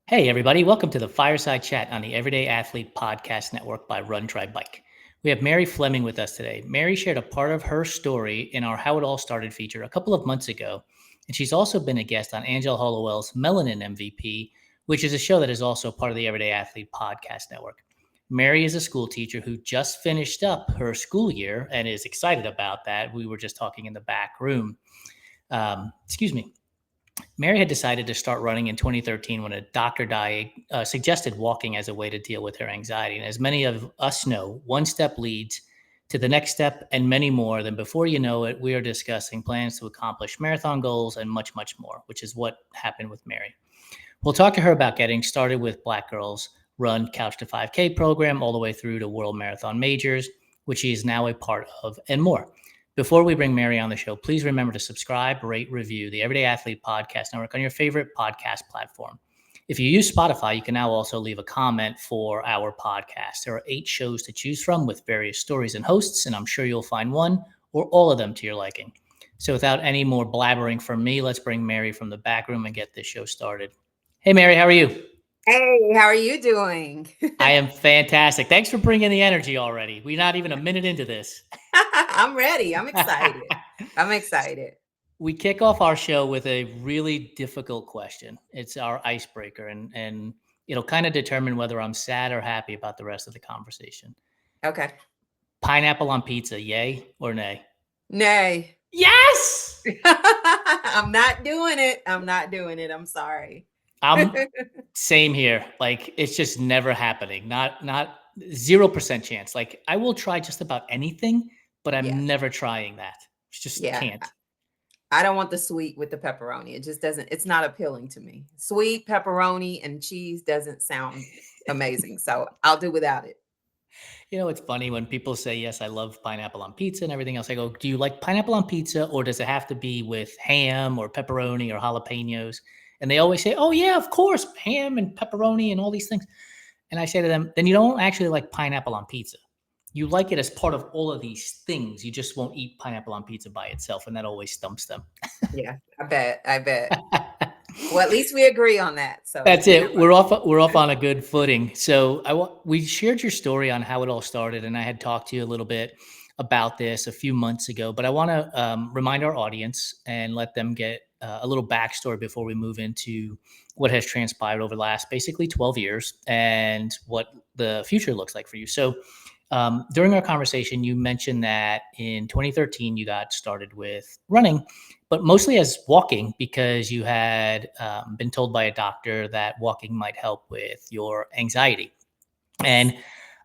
Hey, everybody, welcome to the Fireside Chat on the Everyday Athlete Podcast Network by Run, Try, Bike. We have Mary Fleming with us today. Mary shared a part of her story in our How It All Started feature a couple of months ago, and she's also been a guest on Angela Hollowell's Melanin MVP, which is a show that is also part of the Everyday Athlete Podcast Network. Mary is a school teacher who just finished up her school year and is excited about that. We were just talking in the back room. Excuse me. Mary had decided to start running in 2013 when a doctor suggested walking as a way to deal with her anxiety. And as many of us know, one step leads to the next step and many more. Then before you know it, we are discussing plans to accomplish marathon goals and much, much more, which is what happened with Mary. We'll talk to her about getting started with Black Girls Run Couch to 5K program all the way through to World Marathon Majors, which she is now a part of, and more. Before we bring Mary on the show, please remember to subscribe, rate, review the Everyday Athlete Podcast Network on your favorite podcast platform. If you use Spotify, you can now also leave a comment for our podcast. There are 8 shows to choose from with various stories and hosts, and I'm sure you'll find one or all of them to your liking. So without any more blabbering from me, let's bring Mary from the back room and get this show started. Hey, Mary, how are you? Hey, how are you doing? I am fantastic. Thanks for bringing the energy already. We're not even a minute into this. I'm ready. I'm excited. I'm excited. We kick off our show with a really difficult question. It's our icebreaker, and it'll kind of determine whether I'm sad or happy about the rest of the conversation. Okay. Pineapple on pizza, yay or nay? Nay. Yes! I'm not doing it. I'm not doing it. I'm sorry. I'm same here. Like it's just never happening. Not 0% chance. Like I will try just about anything, but Yeah. I'm never trying that. Just Yeah. can't. I don't want the sweet with the pepperoni. It just doesn't, it's not appealing to me. Sweet pepperoni and cheese doesn't sound amazing. So I'll do without it. It's funny when people say, yes, I love pineapple on pizza and everything else. I go, do you like pineapple on pizza or does it have to be with ham or pepperoni or jalapenos? And they always say, oh, yeah, of course, ham and pepperoni and all these things. And I say to them, then you don't actually like pineapple on pizza. You like it as part of all of these things. You just won't eat pineapple on pizza by itself. And that always stumps them. Yeah, I bet. I bet. Well, at least we agree on that. So, That's it. We're off on a good footing. So we shared your story on how it all started, and I had talked to you a little bit about this a few months ago. But I want to remind our audience and let them get a little backstory before we move into what has transpired over the last basically 12 years and what the future looks like for you. So during our conversation, you mentioned that in 2013 you got started with running, but mostly as walking because you had been told by a doctor that walking might help with your anxiety. yes. And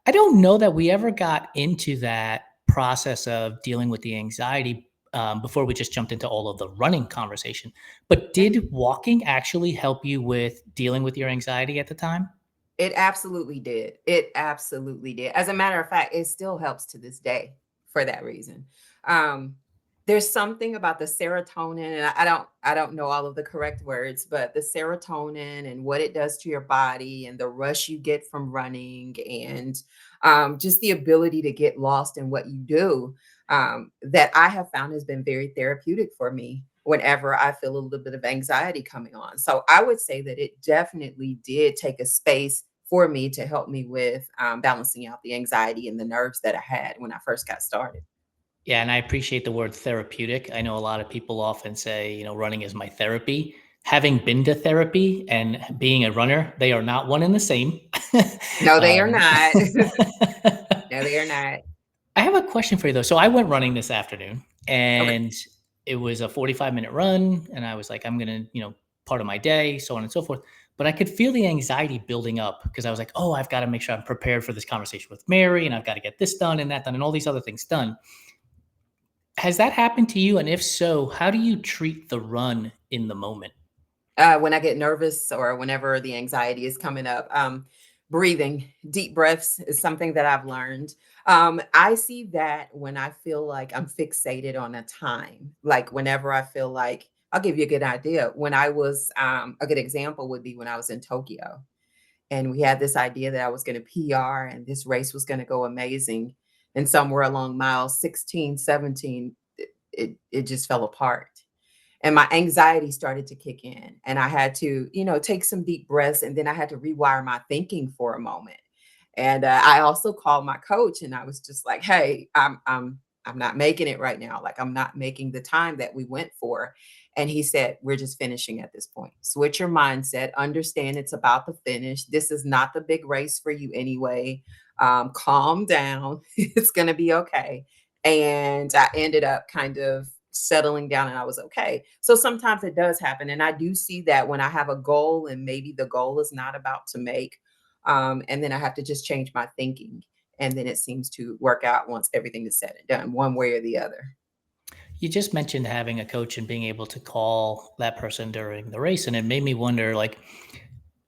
I don't know that we ever got into that process of dealing with the anxiety before we just jumped into all of the running conversation. But Yeah. did walking actually help you with dealing with your anxiety at the time? It absolutely did. It absolutely did. As a matter of fact, it still helps to this day for that reason. Um, there's something about the serotonin, and I don't know all of the correct words, but the serotonin and what it does to your body and the rush you get from running and just the ability to get lost in what you do that I have found has been very therapeutic for me whenever I feel a little bit of anxiety coming on. So I would say that it definitely did take a space for me to help me with balancing out the anxiety and the nerves that I had when I first got started. Yeah, and I appreciate the word therapeutic. I know a lot of people often say, running is my therapy. Having been to therapy and being a runner, they are not one and the same. No, they are um, not. No, they are not. I have a question for you though. So I went running this afternoon Okay. and it was a 45-minute run. And I was like, I'm going to, part of my day, so on and so forth. But I could feel the anxiety building up because I was like, oh, I've got to make sure I'm prepared for this conversation with Mary and I've got to get this done and that done and all these other things done. Has that happened to you? And if so, how do you treat the run in the moment? When I get nervous or whenever the anxiety is coming up, breathing, deep breaths is something that I've learned. I see that when I feel like I'm fixated on a time, like whenever I feel like, I'll give you a good idea. When I was, a good example would be when I was in Tokyo and we had this idea that I was going to PR and this race was going to go amazing. And somewhere along mile 16, 17, it just fell apart. and my anxiety started to kick in, and I had to, take some deep breaths, and then I had to rewire my thinking for a moment. And I also called my coach, and I was just like, "Hey, I'm not making it right now. Like, I'm not making the time that we went for." And he said, "We're just finishing at this point. Switch your mindset. Understand it's about the finish. This is not the big race for you anyway. Calm down. It's gonna be okay." And I ended up kind of settling down, and I was okay. So sometimes it does happen. And I do see that when I have a goal and maybe the goal is not about to make, and then I have to just change my thinking. And then it seems to work out once everything is said and done, one way or the other. You just mentioned having a coach and being able to call that person during the race, and it made me wonder, like,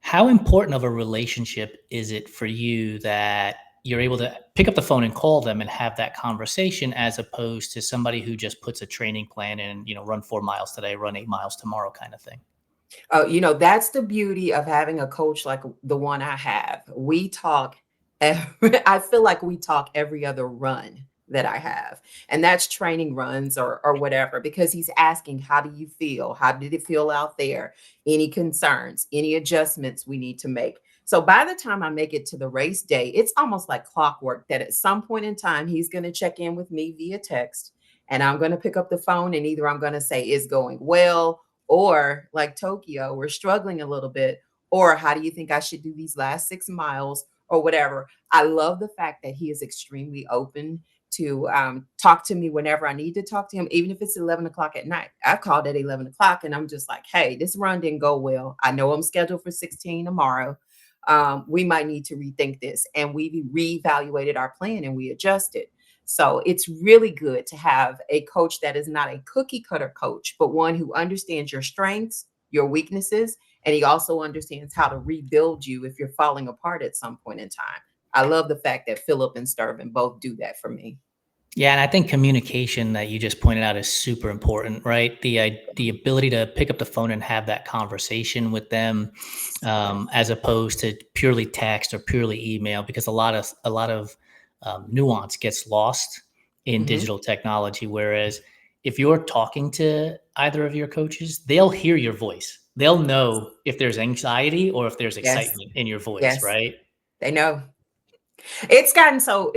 how important of a relationship is it for you that you're able to pick up the phone and call them and have that conversation, as opposed to somebody who just puts a training plan in, run 4 miles today, run 8 miles tomorrow kind of thing? That's the beauty of having a coach like the one I have. We talk I feel like we talk every other run that I have. And that's training runs or whatever, because he's asking, how do you feel? How did it feel out there? Any concerns, any adjustments we need to make? So by the time I make it to the race day, it's almost like clockwork that at some point in time, he's going to check in with me via text, and I'm going to pick up the phone, and either I'm going to say, "It's going well," or like Tokyo, we're struggling a little bit, or "How do you think I should do these last 6 miles?" or whatever. I love the fact that he is extremely open to talk to me whenever I need to talk to him, even if it's 11 o'clock at night. I called at 11 o'clock, and I'm just like, "Hey, this run didn't go well. I know I'm scheduled for 16 tomorrow. We might need to rethink this." And we reevaluated our plan and we adjusted. So it's really good to have a coach that is not a cookie cutter coach, but one who understands your strengths, your weaknesses, and he also understands how to rebuild you if you're falling apart at some point in time. I love the fact that Philip and Sturban both do that for me. Yeah, and I think communication that you just pointed out is super important, right? The ability to pick up the phone and have that conversation with them, as opposed to purely text or purely email, because a lot of nuance gets lost in Mhm. digital technology. Whereas if you're talking to either of your coaches, they'll hear your voice. They'll know if there's anxiety or if there's Yes, excitement in your voice, yes, right? they know. It's gotten so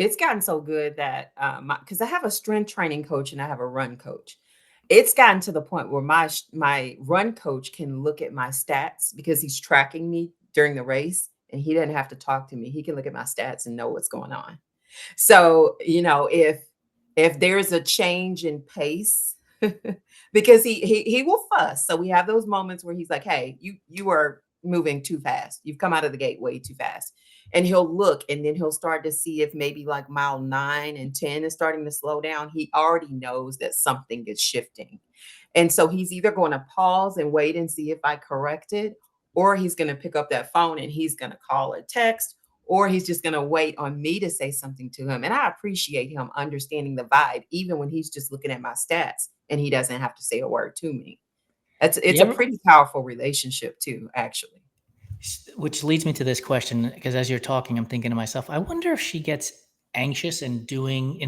good that because I have a strength training coach and I have a run coach. It's gotten to the point where my run coach can look at my stats because he's tracking me during the race, and he doesn't have to talk to me. He can look at my stats and know what's going on. So, if there's a change in pace, because he will fuss. So we have those moments where he's like, "Hey, you are moving too fast. You've come out of the gate way too fast." And he'll look, and then he'll start to see if maybe like mile 9 and 10 is starting to slow down. He already knows that something is shifting. And so he's either going to pause and wait and see if I correct it, or he's going to pick up that phone and he's going to call or text, or he's just going to wait on me to say something to him. And I appreciate him understanding the vibe, even when he's just looking at my stats and he doesn't have to say a word to me. It's You a ever pretty powerful relationship too, actually. Which leads me to this question, because as you're talking, I'm thinking to myself, I wonder if she gets anxious in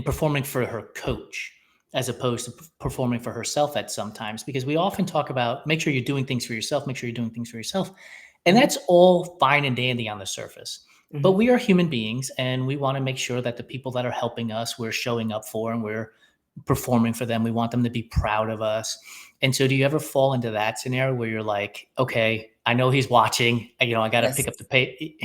performing for her coach as opposed to performing for herself at sometimes, because we often talk about make sure you're doing things for yourself, make sure you're doing things for yourself. And Mhm, that's all fine and dandy on the surface. But mhm. we are human beings, and we want to make sure that the people that are helping us, we're showing up for, and we're performing for them. We want them to be proud of us. And so do you ever fall into that scenario where you're like, okay, I know he's watching, I got to Yes. pick up the pay.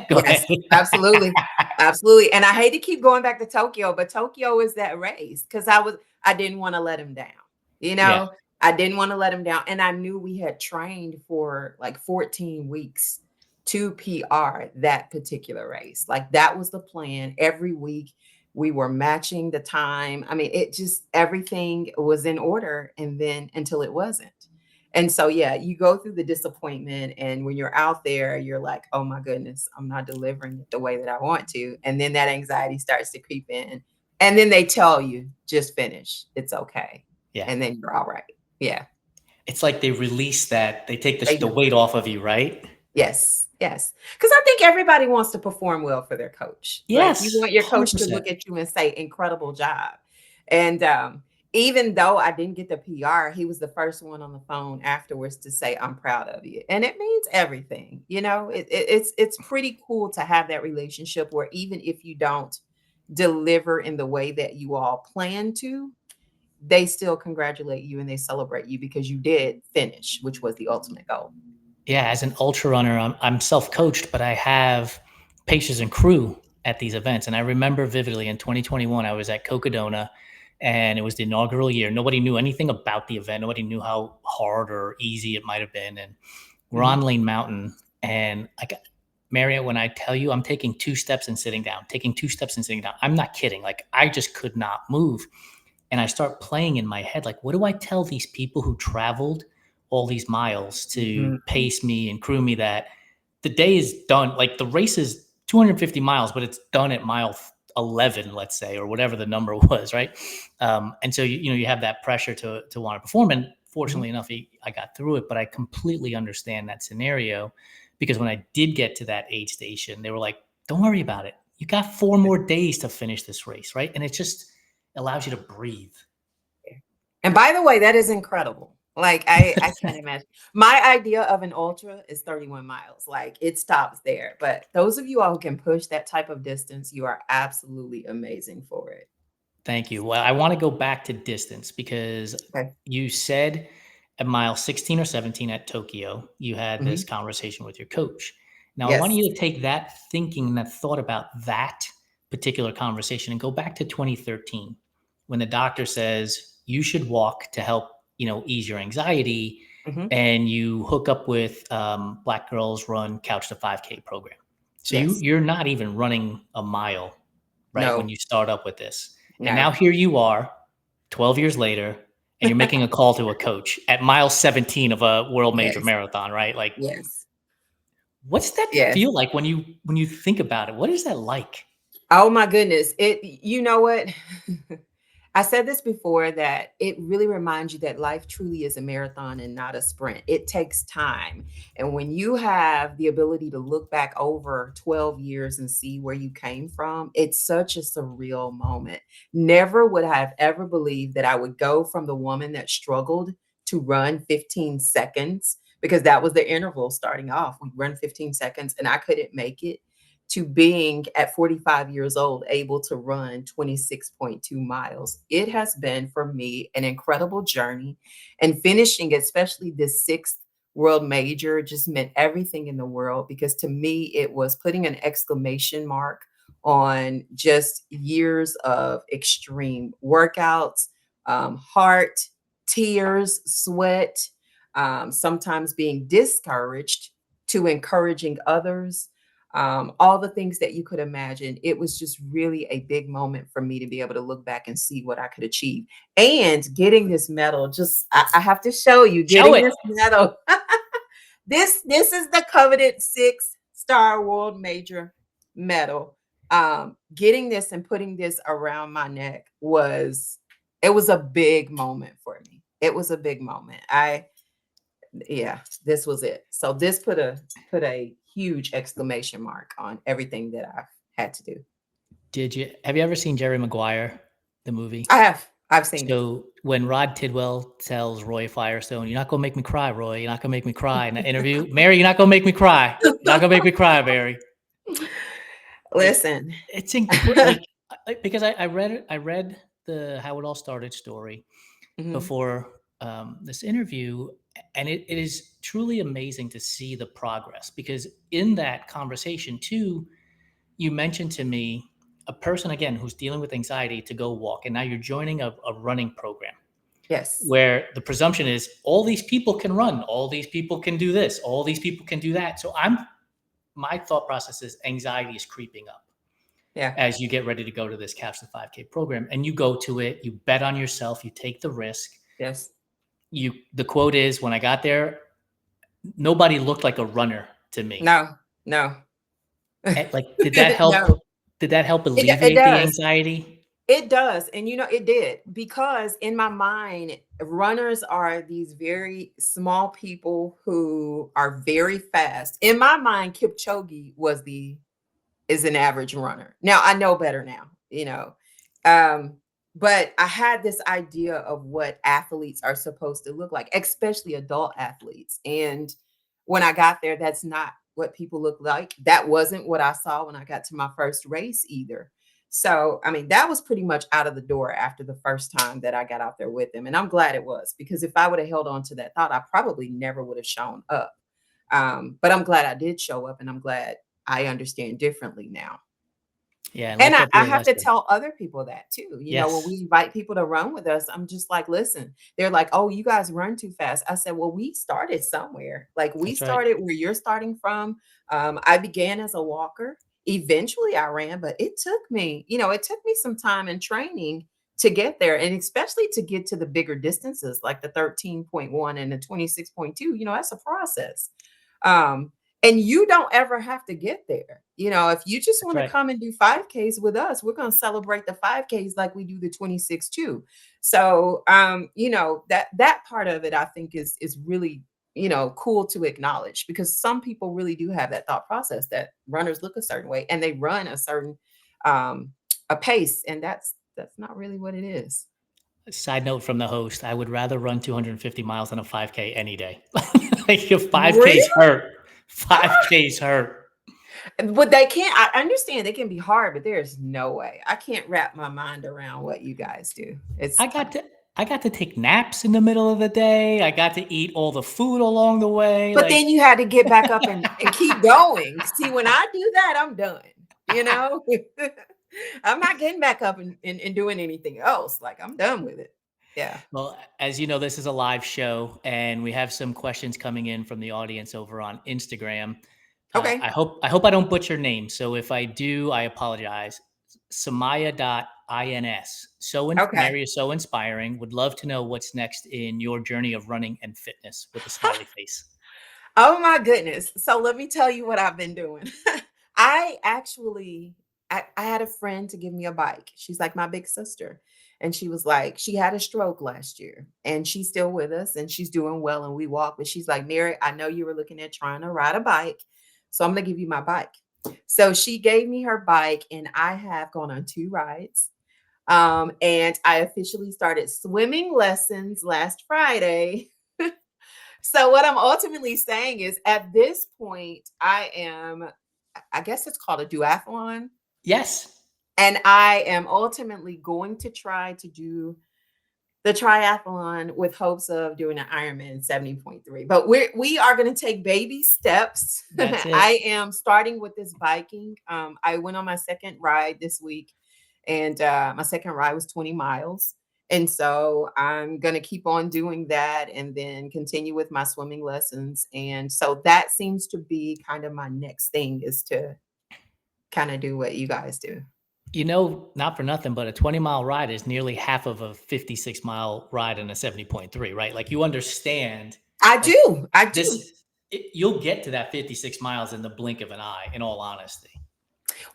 Go Yes, ahead. absolutely. Absolutely. And I hate to keep going back to Tokyo, but Tokyo is that race because I didn't want to let him down. You Yeah. know, I didn't want to let him down. And I knew we had trained for like 14 weeks to PR that particular race. Like that was the plan. Every week we were matching the time. I mean, it just everything was in order, and then until it wasn't. And so, yeah, you go through the disappointment, and when you're out there, you're like, "Oh my goodness, I'm not delivering it the way that I want to." And then that anxiety starts to creep in. And then they tell you, "Just finish. It's okay." Yeah. And then you're all right. Yeah, It's like they release that, they take they the do. weight off of you, right? Yes, yes. Because I think everybody wants to perform well for their coach. Like, you Yes. want your coach to 100%. look at you and say, "Incredible job." And, even though I didn't get the PR, he was the first one on the phone afterwards to say, "I'm proud of you." And it means everything. It's pretty cool to have that relationship where even if you don't deliver in the way that you all plan to, they still congratulate you and they celebrate you because you did finish, which was the ultimate goal. Yeah, as an ultra runner, I'm self-coached, but I have patients and crew at these events. And I remember vividly in 2021, I was at Cocodona and it was the inaugural year. Nobody knew anything about the event. Nobody knew how hard or easy it might have been. And we're Mhm. on Lane Mountain. And I got Marriott, when I tell you I'm taking 2 steps and sitting down, taking 2 steps and sitting down, I'm not kidding. Like I just could not move. And I start playing in my head, like, what do I tell these people who traveled all these miles to Mhm. pace me and crew me that the day is done? Like the race is 250 miles, but it's done at mile 11, let's say, or whatever the number was, right? And so you have that pressure to want to perform. And Mhm. fortunately enough, I got through it. But I completely understand that scenario because when I did get to that aid station, they were like, "Don't worry about it. You got 4 more days to finish this race, right?" And it just allows you to breathe. And by the way, that is incredible. Like I can't imagine. My idea of an ultra is 31 miles. Like it stops there. But those of you all who can push that type of distance, you are absolutely amazing for it. Thank you. Well, I want to go back to distance because Okay. you said at mile 16 or 17 at Tokyo, you had this Mhm. conversation with your coach. Now, I want Yes. you to take that thinking and that thought about that particular conversation and go back to 2013 when the doctor says you should walk to help, ease your anxiety, Mhm. and you hook up with Black Girls Run Couch to 5K program. So Yes. you're not even running a mile, right, when No. you start up with this. And now No. here you are, 12 years later, and you're making a call to a coach at mile 17 of a world major Yes. marathon, right? Like, Yes. what's that Yes. feel like when you think about it? What is that like? Oh my goodness. You know what? I said this before that it really reminds you that life truly is a marathon and not a sprint. It takes time. And when you have the ability to look back over 12 years and see where you came from, it's such a surreal moment. Never would I have ever believed that I would go from the woman that struggled to run 15 seconds because that was the interval starting off. We run 15 seconds and I couldn't make it to being at 45 years old able to run 26.2 miles. It has been for me an incredible journey, and finishing, especially this sixth world major, just meant everything in the world because to me it was putting an exclamation mark on just years of extreme workouts, heart, tears, sweat, sometimes being discouraged to encouraging others, all the things that you could imagine. It was just really a big moment for me to be able to look back and see what I could achieve. And getting this medal, just I have to show you Show getting it. this medal. This is the coveted 6-star world major medal. Getting this and putting this around my neck was a big moment for me. It was a big moment. Yeah, this was it. So this put a huge exclamation mark on everything that I've had to do. Have you ever seen Jerry Maguire, the movie? I have. I've seen it. So when Rod Tidwell tells Roy Firestone, "You're not gonna make me cry, Roy. You're not gonna make me cry," in that interview, Mary, you're not gonna make me cry. You're not gonna make me cry, Mary. Like Listen. it's incredible. Like because I read the How It All Started story Mhm. before this interview, and it is truly amazing to see the progress. Because in that conversation, too, you mentioned to me a person again who's dealing with anxiety to go walk, and now you're joining a running program Yes. where the presumption is all these people can run, all these people can do this, all these people can do that. So my thought process is anxiety is creeping up Yeah. as you get ready to go to this Couch to 5K program, and you go to it, you bet on yourself, you take the risk. Yes. The quote is, when I got there, nobody looked like a runner to me. No. No. And, like, did that help? No. Did that help It alleviate the does. anxiety? It does. And it did because in my mind, runners are these very small people who are very fast. In my mind, Kipchoge is an average runner. Now I know better now. Um, but I had this idea of what athletes are supposed to look like, especially adult athletes. And when I got there, that's not what people look like. That wasn't what I saw when I got to my first race either. So, I mean, that was pretty much out of the door after the first time that I got out there with them. And I'm glad it was, because if I would have held on to that thought, I probably never would have shown up. But I'm glad I did show up, and I'm glad I understand differently now. Yeah, and And let I that be I a have to lesson. tell other people that too. You know, when Yes, we invite people to run with us, I'm just like, listen, they're like, oh, you guys run too fast. I said, well, we started somewhere. Like, we that's right. started where you're starting from. I began as a walker. Eventually I ran, but it took me some time and training to get there. And especially to get to the bigger distances, like the 13.1 and the 26.2, that's a process. Um, and you don't ever have to get there. If you just That's want to right. come and do 5Ks with us, we're going to celebrate the 5Ks like we do the 26 too. So, that part of it, I think, is really, cool to acknowledge, because some people really do have that thought process that runners look a certain way and they run a certain um a pace, and that's not really what it is. Side note from the host: I would rather run 250 miles than a 5K any day. Like if Really? 5Ks hurt, 5Ks hurt. But they can't. I understand they can be hard, but there's no way. I can't wrap my mind around what you guys do. It's I got tough. to I got to take naps in the middle of the day. I got to eat all the food along the way. But Like then you had to get back up and keep going. See, when I do that, I'm done. You know? I'm not getting back up and doing anything else. Like, I'm done with it. Yeah. well, as you know, this is a live show, and we have some questions coming in from the audience over on Instagram. Okay. I hope I don't butcher names. So if I do, I apologize. Samaya.ins. Okay. Mary is so inspiring. Would love to know what's next in your journey of running and fitness with a smiley face. Oh my goodness. So let me tell you what I've been doing. I actually I had a friend to give me a bike. She's like my big sister. And she was like, she had a stroke last year and she's still with us and she's doing well and we walk. But she's like, Mary, I know you were looking at trying to ride a bike. So I'm gonna give you my bike. So she gave me her bike and I have gone on 2 rides. And I officially started swimming lessons last Friday. So what I'm ultimately saying is, at this point, I guess it's called a duathlon, Yes. and I am ultimately going to try to do the triathlon with hopes of doing an Ironman 70.3. But we are going to take baby steps. That's it. I am starting with this biking. I went on my second ride this week, and my second ride was 20 miles. And so I'm going to keep on doing that and then continue with my swimming lessons. And so that seems to be kind of my next thing, is to kind of do what you guys do. Not for nothing, but a 20-mile ride is nearly half of a 56-mile ride in a 70.3, right? Like you understand, I like do. I do. you'll get to that 56 miles in the blink of an eye, in all honesty.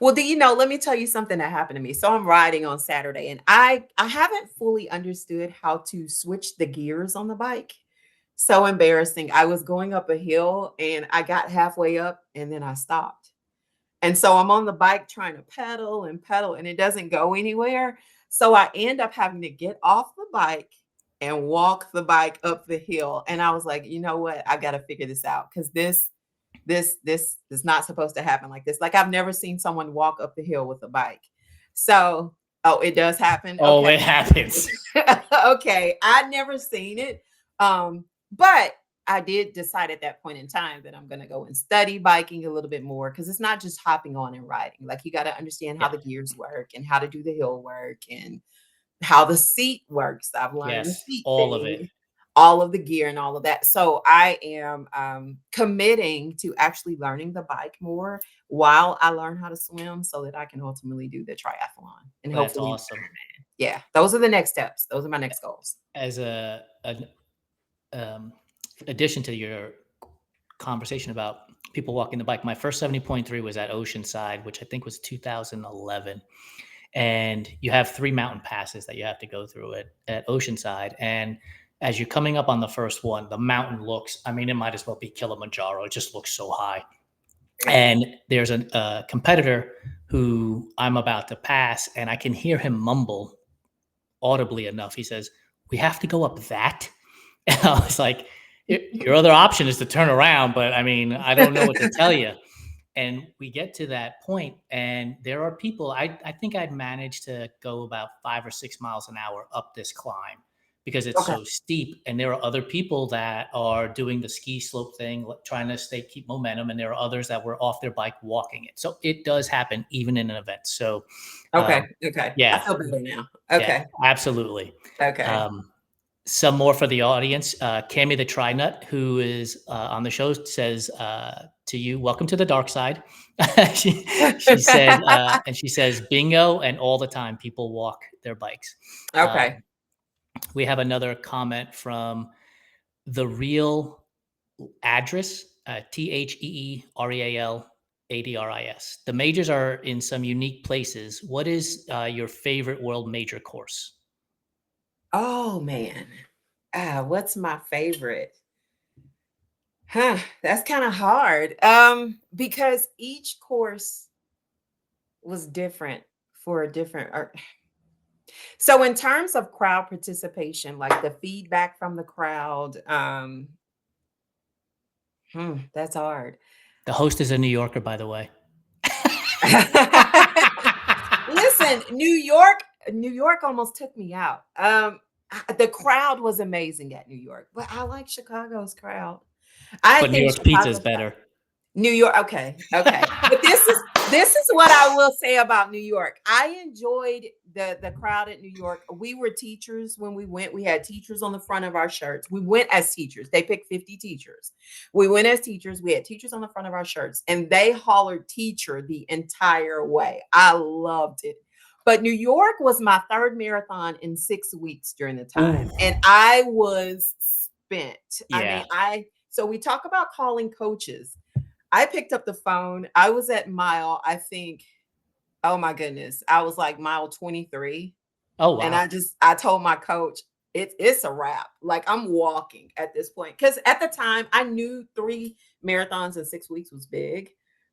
Well, let me tell you something that happened to me. So I'm riding on Saturday and I haven't fully understood how to switch the gears on the bike. So embarrassing. I was going up a hill and I got halfway up and then I stopped. And so I'm on the bike trying to pedal and it doesn't go anywhere. So I end up having to get off the bike and walk the bike up the hill. And I was like, you know what? I got to figure this out, because this is not supposed to happen like this. Like, I've never seen someone walk up the hill with a bike. So, oh, it does happen. Oh, Okay. it happens. Okay. I'd never seen it. But I did decide at that point in time that I'm going to go and study biking a little bit more, because it's not just hopping on and riding. Like, you got to understand how Yeah. the gears work and how to do the hill work and how the seat works. I've learned the Yes. seat All of it. thing, all of the gear and all of that. So I am committing to actually learning the bike more while I learn how to swim, so that I can ultimately do the triathlon and Well, that's hopefully, awesome. yeah, those are the next steps. Those are my next goals. As an um, addition to your conversation about people walking the bike, my first 70.3 was at Oceanside, which I think was 2011. And you have 3 mountain passes that you have to go through at Oceanside. And as you're coming up on the first one, the mountain looks, I mean, it might as well be Kilimanjaro. It just looks so high. And there's a competitor who I'm about to pass, and I can hear him mumble audibly enough. He says, "We have to go up that." And I was like, your other option is to turn around, but I mean, I don't know what to tell you. And we get to that point, and there are people. I think I'd managed to go about 5 or 6 miles an hour up this climb because it's Okay. so steep. And there are other people that are doing the ski slope thing, trying to keep momentum, and there are others that were off their bike walking it. So it does happen even in an event. So, Okay. um, Okay. I yeah, feel better now. yeah, Okay. absolutely. Okay. Um, some more for the audience. Cami the Trinut, who is on the show, says to you, "Welcome to the dark side." she said, and she says, "Bingo!" And all the time, people walk their bikes. Okay. We have another comment from the real address, TheerealAdris. The majors are in some unique places. What is your favorite world major course? Oh man. What's my favorite? Huh, that's kind of hard. Because each course was different for a different so in terms of crowd participation, like the feedback from the crowd, that's hard. The host is a New Yorker, by the way. Listen, New York almost took me out. The crowd was amazing at New York, but I like Chicago's crowd. I But New think York's pizza is Chicago's crowd. better. New York, okay, okay. But this is what I will say about New York. I enjoyed the crowd at New York. We were teachers when we went. We had teachers on the front of our shirts. We went as teachers. They picked 50 teachers. We went as teachers. We had teachers on the front of our shirts, and they hollered teacher the entire way. I loved it. But New York was my third marathon in 6 weeks during the Ooh, time, and I was spent. I yeah. mean, so we talk about calling coaches. I picked up the phone. I was at mile, I think, oh my goodness, I was like mile 23. Oh, And wow. I told my coach, it's a wrap. Like I'm walking at this point. Because at the time I knew 3 marathons in 6 weeks was big,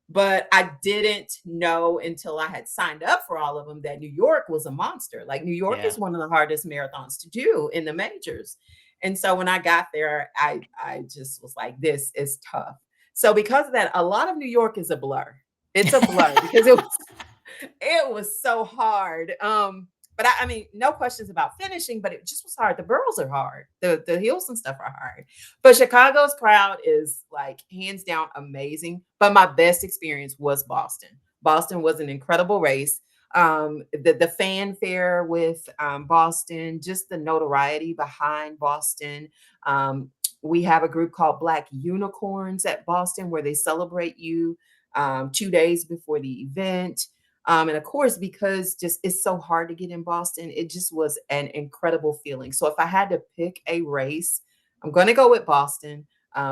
but I didn't know until I had signed up for all of them that New York was a monster. Like New York Yeah. is one of the hardest marathons to do in the majors. And so when I got there, I just was like, this is tough. So because of that, a lot of New York is a blur. It's a blur because it was so hard. But I mean, no questions about finishing, but it just was hard. The burls are hard. The hills and stuff are hard. But Chicago's crowd is like hands down amazing. But my best experience was Boston. Boston was an incredible race. The fanfare with Boston, just the notoriety behind Boston. Um, we have a group called Black Unicorns at Boston where they celebrate you 2 days before the event. And of course, because just it's so hard to get in Boston, it just was an incredible feeling. So if I had to pick a race, I'm going to go with Boston,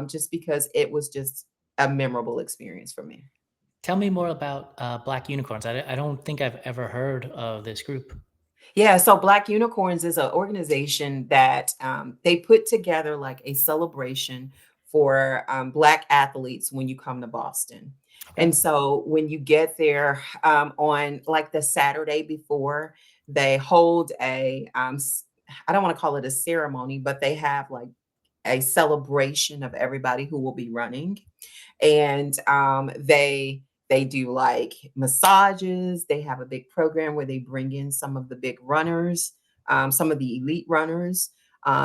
just because it was just a memorable experience for me. Tell me more about Black Unicorns. I don't think I've ever heard of this group. Yeah, so Black Unicorns is an organization that they put together like a celebration for Black athletes when you come to Boston. Okay. And so when you get there on like the Saturday before, they hold I don't want to call it a ceremony, but they have like a celebration of everybody who will be running. And they do like massages. They have a big program where they bring in some of the big runners, some of the elite runners.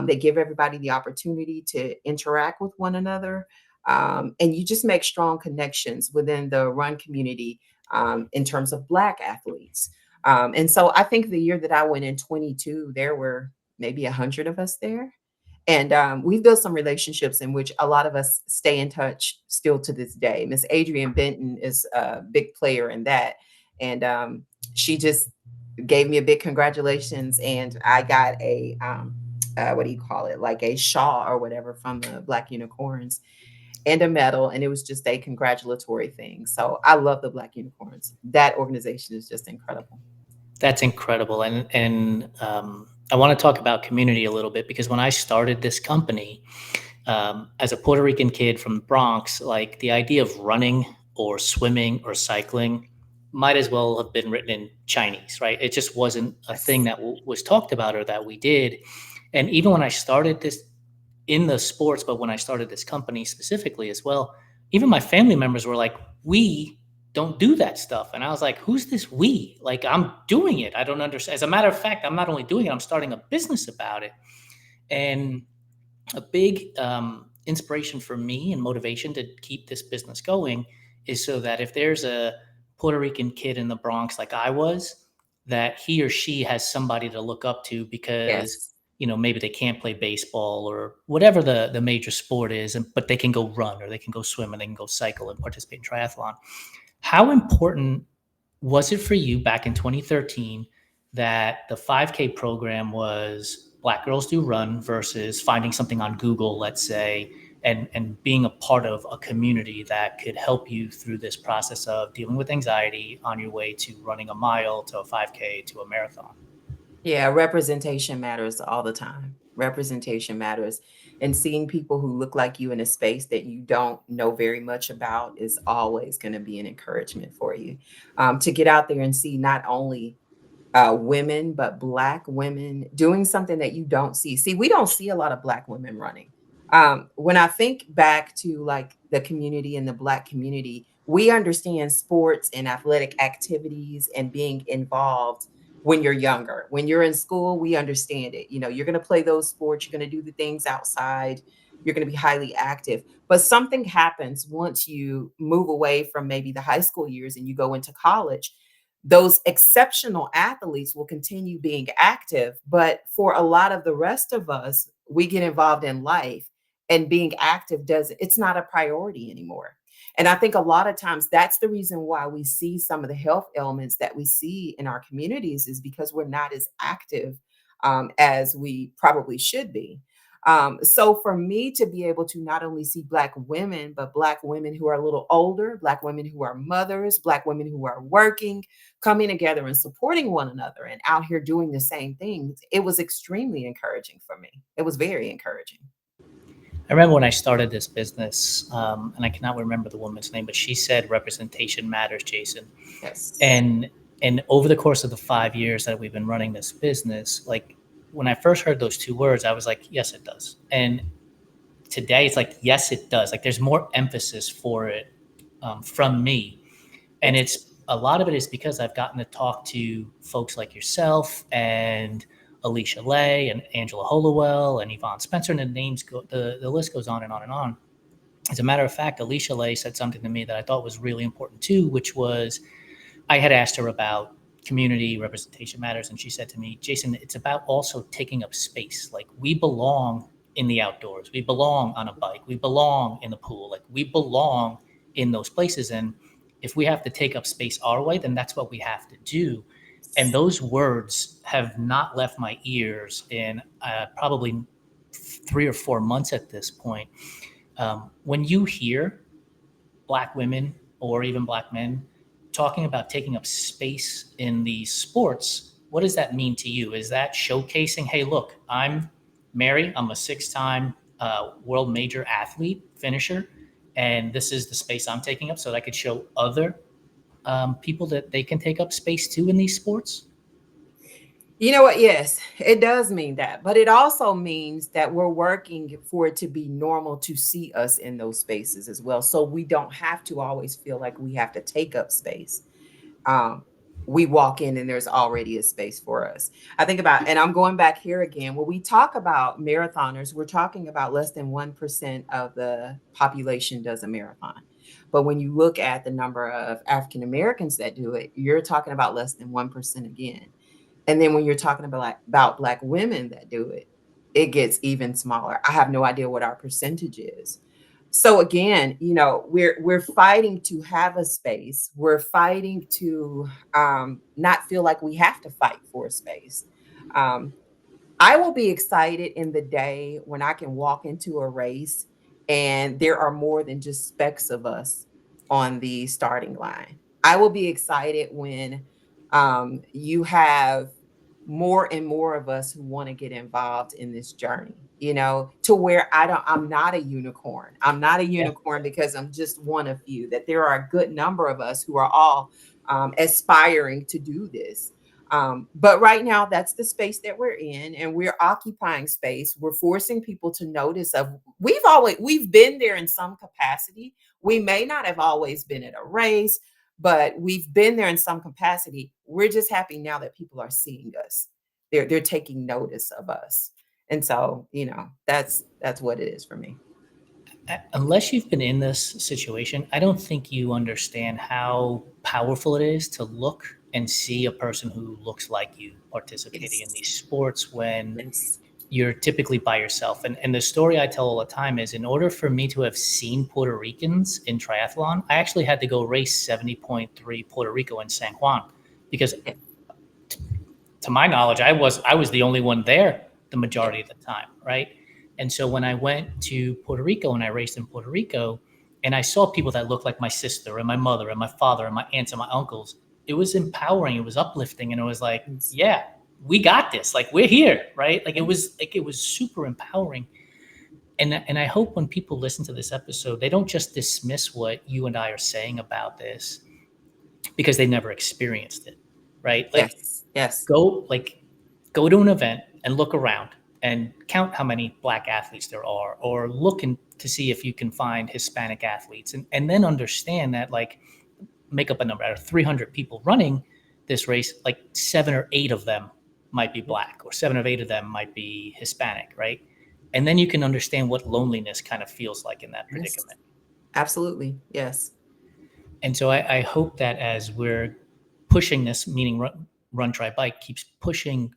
They give everybody the opportunity to interact with one another. And you just make strong connections within the run community in terms of Black athletes. And so I think the year that I went in 22, there were maybe 100 of us there. And we've built some relationships in which a lot of us stay in touch still to this day. Miss Adrienne Benton is a big player in that. And she just gave me a big congratulations. And I got what do you call it? Like a shawl or whatever from the Black Unicorns and a medal. And it was just a congratulatory thing. So I love the Black Unicorns. That organization is just incredible. That's incredible. And I want to talk about community a little bit because when I started this company, as a Puerto Rican kid from the Bronx, like the idea of running or swimming or cycling might as well have been written in Chinese, right? It just wasn't a thing Yes. that was talked about or that we did. And even when I started this in the sports, but when I started this company specifically as well, even my family members were like, we don't do that stuff. And I was like, who's this we? Like, I'm doing it. I don't understand. As a matter of fact, I'm not only doing it, I'm starting a business about it. And a big inspiration for me and motivation to keep this business going is so that if there's a Puerto Rican kid in the Bronx like I was, that he or she has somebody to look up to because Yes. maybe they can't play baseball or whatever the major sport is, but they can go run or they can go swim and they can go cycle and participate in triathlon. How important was it for you back in 2013 that the 5K program was Black Girls Do Run versus finding something on Google, let's say, and being a part of a community that could help you through this process of dealing with anxiety on your way to running a mile, to a 5K, to a marathon? Yeah, representation matters all the time. Representation matters. And seeing people who look like you in a space that you don't know very much about is always going to be an encouragement for you. To get out there and see not only women, but Black women doing something that you don't see. See, we don't see a lot of Black women running. When I think back to like the community and the Black community, we understand sports and athletic activities and being involved when you're younger. When you're in school, we understand it. You know, you're going to play those sports, you're going to do the things outside, you're going to be highly active. But something happens once you move away from maybe the high school years and you go into college. Those exceptional athletes will continue being active, but for a lot of the rest of us, we get involved in life and being active does it's not a priority anymore. And I think a lot of times that's the reason why we see some of the health ailments that we see in our communities is because we're not as active as we probably should be. So for me to be able to not only see Black women, but Black women who are a little older, Black women who are mothers, Black women who are working, coming together and supporting one another and out here doing the same things, it was extremely encouraging for me. It was very encouraging. I remember when I started this business, and I cannot remember the woman's name, but she said representation matters, Jason. Yes. And over the course of the 5 years that we've been running this business, like when I first heard those two words, I was like, yes, it does. And today it's like, yes, it does. Like there's more emphasis for it from me. And Yes. it's a lot of it is because I've gotten to talk to folks like yourself and Alicia Lay and Angela Hollowell and Yvonne Spencer, and the list goes on and on and on. As a matter of fact, Alicia Lay said something to me that I thought was really important too, which was I had asked her about community representation matters, and she said to me, Jason, it's about also taking up space. Like we belong in the outdoors, we belong on a bike, we belong in the pool, like we belong in those places. And if we have to take up space our way, then that's what we have to do. And those words have not left my ears in probably 3 or 4 months at this point. When you hear Black women or even Black men talking about taking up space in these sports, what does that mean to you? Is that showcasing, hey, look, I'm Mary, I'm a 6 time world major athlete, finisher, and this is the space I'm taking up so that I could show other people that they can take up space too in these sports? You know what? Yes, it does mean that. But it also means that we're working for it to be normal to see us in those spaces as well. So we don't have to always feel like we have to take up space. um, we walk in and there's already a space for us. I think about, and I'm going back here again, when we talk about marathoners, we're talking about less than 1% of the population does a marathon. But when you look at the number of African Americans that do it, you're talking about less than 1% again. And then when you're talking about Black women that do it, it gets even smaller. I have no idea what our percentage is. So again, you know, we're fighting to have a space. We're fighting to not feel like we have to fight for a space. Um, I will be excited in the day when I can walk into a race and there are more than just specks of us on the starting line. I will be excited when you have more and more of us who want to get involved in this journey, you know, to where I'm not a unicorn. I'm not a Yeah. unicorn because I'm just one of few, that there are a good number of us who are all aspiring to do this. But right now, that's the space that we're in, and we're occupying space. We're forcing people to notice of we've been there in some capacity. We may not have always been at a race, but we've been there in some capacity. We're just happy now that people are seeing us. They're taking notice of us. And so, that's what it is for me. Unless you've been in this situation, I don't think you understand how powerful it is to look and see a person who looks like you participating in Yes. these sports when Yes. you're typically by yourself. And the story I tell all the time is, in order for me to have seen Puerto Ricans in triathlon, I actually had to go race 70.3 Puerto Rico in San Juan, because Yeah. to my knowledge, I was the only one there the Yeah. majority of the time, right? And so when I went to Puerto Rico and I raced in Puerto Rico, and I saw people that looked like my sister and my mother and my father and my aunts and my uncles, it was empowering, it was uplifting, and it was like, Yes. yeah, we got this. Like, we're here, right? Yes. It was super empowering. And I hope when people listen to this episode, they don't just dismiss what you and I are saying about this because they never experienced it, right? Like, Yes. Yes. go like go to an event and look around and count how many black athletes there are, or look to see if you can find Hispanic athletes, and then understand that, like, make up a number, out of 300 people running this race, like 7 or 8 of them might be black, or 7 or 8 of them might be Hispanic, right? And then you can understand what loneliness kind of feels like in that Yes. predicament. Absolutely. Yes. And so I hope that as we're pushing this, meaning Run Try Bike keeps pushing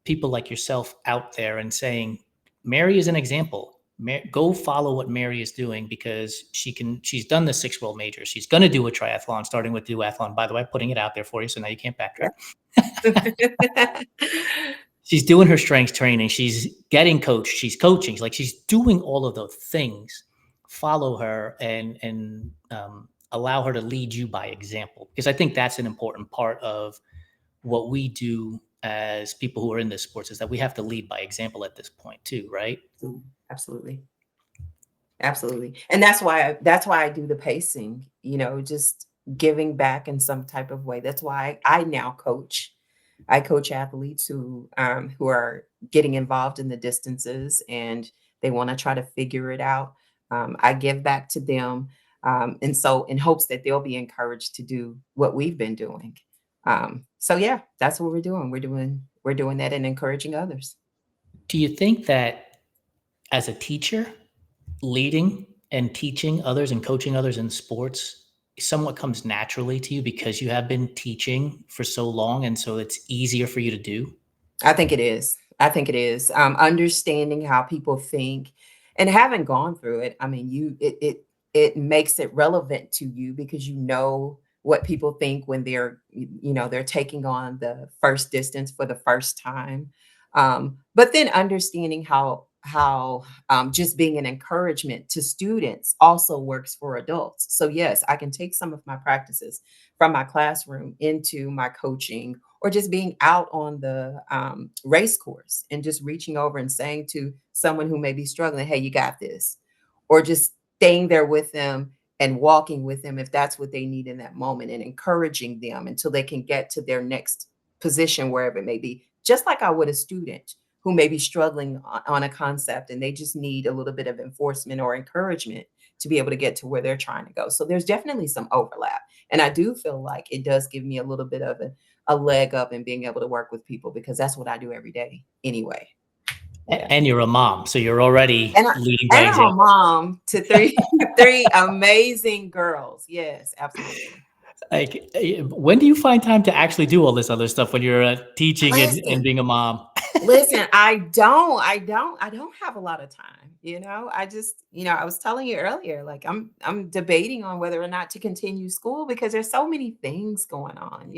people like yourself out there and saying, Mary is an example. Go follow what Mary is doing, because she's done the 6 world majors. She's going to do a triathlon, starting with duathlon. By the way, putting it out there for you, so now you can't backtrack. She's doing her strength training. She's getting coached. She's coaching. Like, she's doing all of those things. Follow her and allow her to lead you by example, because I think that's an important part of what we do as people who are in this sports, is that we have to lead by example at this point too, right? Absolutely. Absolutely. And that's why I do the pacing, just giving back in some type of way. That's why I now coach. I coach athletes who are getting involved in the distances, and they want to try to figure it out. I give back to them, and so in hopes that they'll be encouraged to do what we've been doing. So yeah, that's what we're doing that and encouraging others. Do you think that, as a teacher, leading and teaching others and coaching others in sports somewhat comes naturally to you because you have been teaching for so long, and so it's easier for you to do? I think it is. I think it is. Understanding how people think and having gone through it, I mean, it makes it relevant to you because you know what people think when they're taking on the first distance for the first time. But then understanding how just being an encouragement to students also works for adults. So yes, I can take some of my practices from my classroom into my coaching, or just being out on the race course and just reaching over and saying to someone who may be struggling, hey, you got this. Or just staying there with them and walking with them if that's what they need in that moment, and encouraging them until they can get to their next position, wherever it may be. Just like I would a student who may be struggling on a concept and they just need a little bit of enforcement or encouragement to be able to get to where they're trying to go. So there's definitely some overlap. And I do feel like it does give me a little bit of a leg up in being able to work with people, because that's what I do every day anyway. Yeah. And you're a mom, so you're already And I leading by and I'm a example. mom to three amazing girls. Yes, absolutely. Like, when do you find time to actually do all this other stuff when you're teaching and Listen, being a mom? Listen, I don't have a lot of time. I just, I was telling you earlier, like I'm debating on whether or not to continue school because there's so many things going on.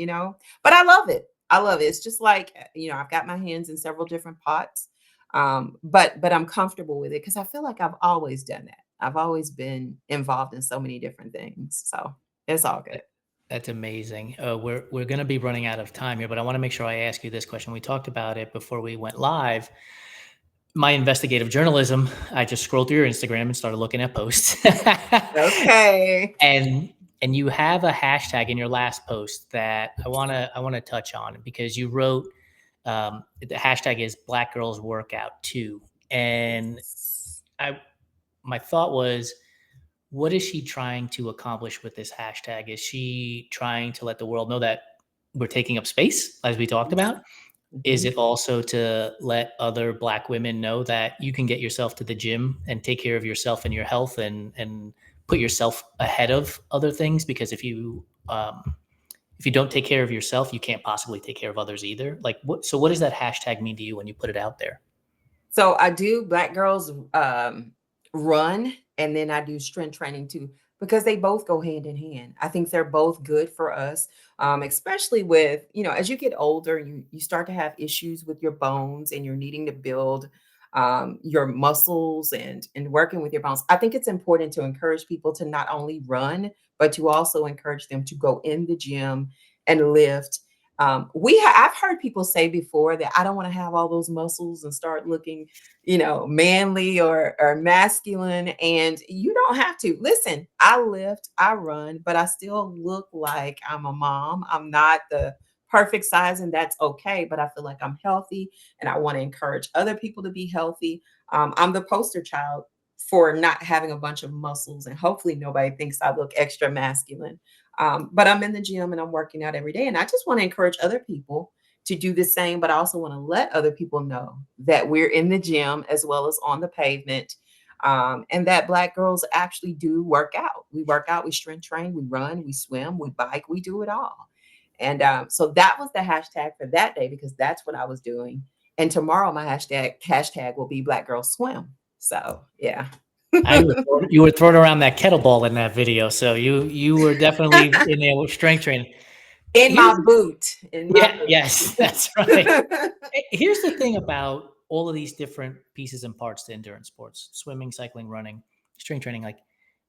But I love it. I love it. It's just like, I've got my hands in several different pots. But I'm comfortable with it because I feel like I've always done that. I've always been involved in so many different things. So it's all good. That's amazing. We're going to be running out of time here, but I want to make sure I ask you this question. We talked about it before we went live. My investigative journalism, I just scrolled through your Instagram and started looking at posts. Okay. And And you have a hashtag in your last post that I want to touch on, because you wrote, the hashtag is Black Girls Workout Too. And Yes. I my thought was, what is she trying to accomplish with this hashtag? Is she trying to let the world know that we're taking up space, as we talked Yes. about? Is Mhm. it also to let other Black women know that you can get yourself to the gym and take care of yourself and your health, and put yourself ahead of other things? Because if you don't take care of yourself, you can't possibly take care of others either. Like, what does that hashtag mean to you when you put it out there? So I do Black girls run, and then I do strength training too, because they both go hand in hand. I think they're both good for us, especially with, as you get older, you start to have issues with your bones, and you're needing to build your muscles and working with your bones. I think it's important to encourage people to not only run, but to also encourage them to go in the gym and lift. I've heard people say before that I don't want to have all those muscles and start looking, manly or masculine. And you don't have to. Listen, I lift, I run, but I still look like I'm a mom. I'm not the perfect size, and that's okay. But I feel like I'm healthy, and I want to encourage other people to be healthy. I'm the poster child for not having a bunch of muscles, and hopefully nobody thinks I look extra masculine. But I'm in the gym and I'm working out every day. And I just want to encourage other people to do the same. But I also want to let other people know that we're in the gym as well as on the pavement. And that Black girls actually do work out. We work out, we strength train, we run, we swim, we bike, we do it all. And so that was the hashtag for that day, because that's what I was doing. And tomorrow my hashtag will be Black Girls Swim. So yeah. You were throwing around that kettlebell in that video, so you were definitely in there with strength training. In Here's my boot. In my Yeah, boot. yes, that's right. Here's the thing about all of these different pieces and parts to endurance sports: swimming, cycling, running, strength training. Like,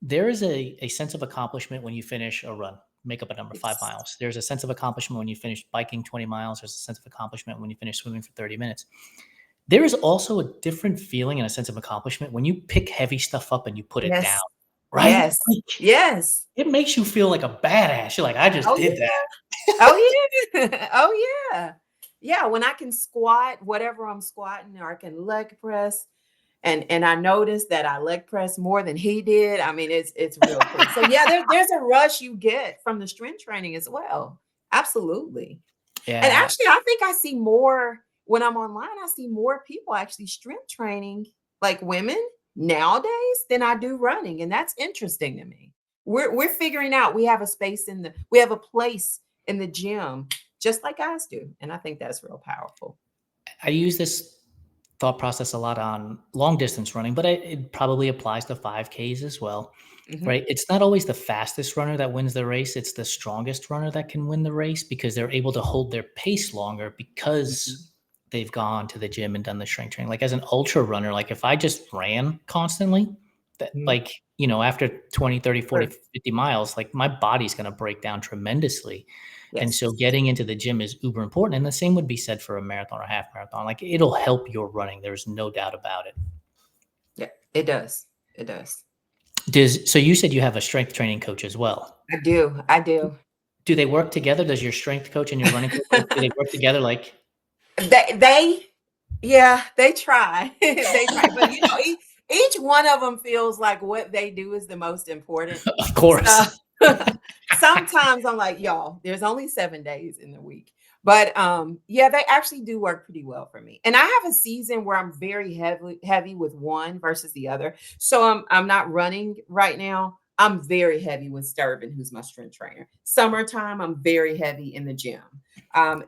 there is a sense of accomplishment when you finish a run, make up a number, five Yes. miles. There's a sense of accomplishment when you finish biking 20 miles. There's a sense of accomplishment when you finish swimming for 30 minutes. There is also a different feeling and a sense of accomplishment when you pick heavy stuff up and you put it down, Yes. right? Yes. Like, Yes. it makes you feel like a badass. You're like, I just Oh, did that. yeah. Oh, yeah. Oh, yeah. Yeah, when I can squat, whatever I'm squatting, or I can leg press, and I noticed that I leg press more than he did. I mean, it's real cool. So yeah, there's a rush you get from the strength training as well. Absolutely. And Yeah, actually, I think I see more when I'm online. I see more people actually strength training, like women nowadays, than I do running, and that's interesting to me. We're figuring out we have a place in the gym, just like guys do, and I think that's real powerful. I use this thought process a lot on long distance running, but it probably applies to 5Ks as well, Mhm, right? It's not always the fastest runner that wins the race. It's the strongest runner that can win the race, because they're able to hold their pace longer mhm, because they've gone to the gym and done the strength training. Like, as an ultra runner, like, if I just ran constantly, that, mhm. like, after 20, 30, 40, Sure. 50 miles, like, my body's going to break down tremendously. And Yes. so getting into the gym is uber important. And the same would be said for a marathon or half marathon. Like, it'll help your running. There's no doubt about it. Yeah, it does. It does. So you said you have a strength training coach as well. I do. I do. Do they work together? Does your strength coach and your running coach, like, do they work together? Like, They yeah, they try. They try, but, each one of them feels like what they do is the most important. of So, course. sometimes I'm like, "Y'all, there's only 7 days in the week." But, yeah, they actually do work pretty well for me. And I have a season where I'm very heavy with one versus the other. So, I'm not running right now. I'm very heavy with Sturban, who's my strength trainer. Summertime, I'm very heavy in the gym.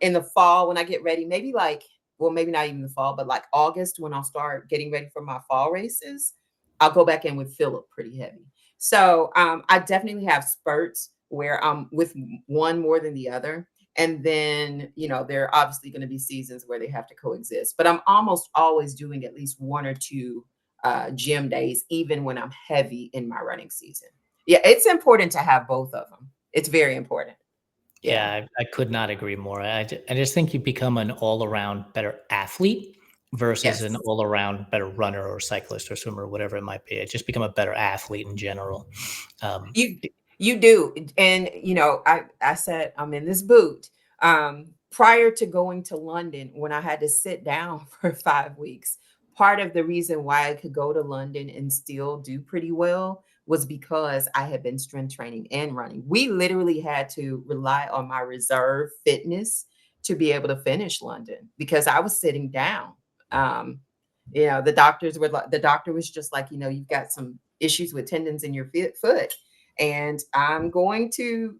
In the fall, when I get ready, maybe like, well, maybe not even the fall, but like August, when I'll start getting ready for my fall races, I'll go back in with Philip pretty heavy. So I definitely have spurts where I'm with one more than the other. And then, there are obviously going to be seasons where they have to coexist. But I'm almost always doing at least one or two gym days, even when I'm heavy in my running season. Yeah, it's important to have both of them. It's very important. Yeah. Yeah, I could not agree more. I just think you become an all around better athlete versus an Yes. all around better runner or cyclist or swimmer or whatever it might be. I just become a better athlete in general. Um, You You do. And, I said, I'm in this boot. Prior to going to London, when I had to sit down for 5 weeks, part of the reason why I could go to London and still do pretty well was because I had been strength training and running. We literally had to rely on my reserve fitness to be able to finish London because I was sitting down. Um, the doctor was just like, you've got some issues with tendons in your foot, and I'm going to,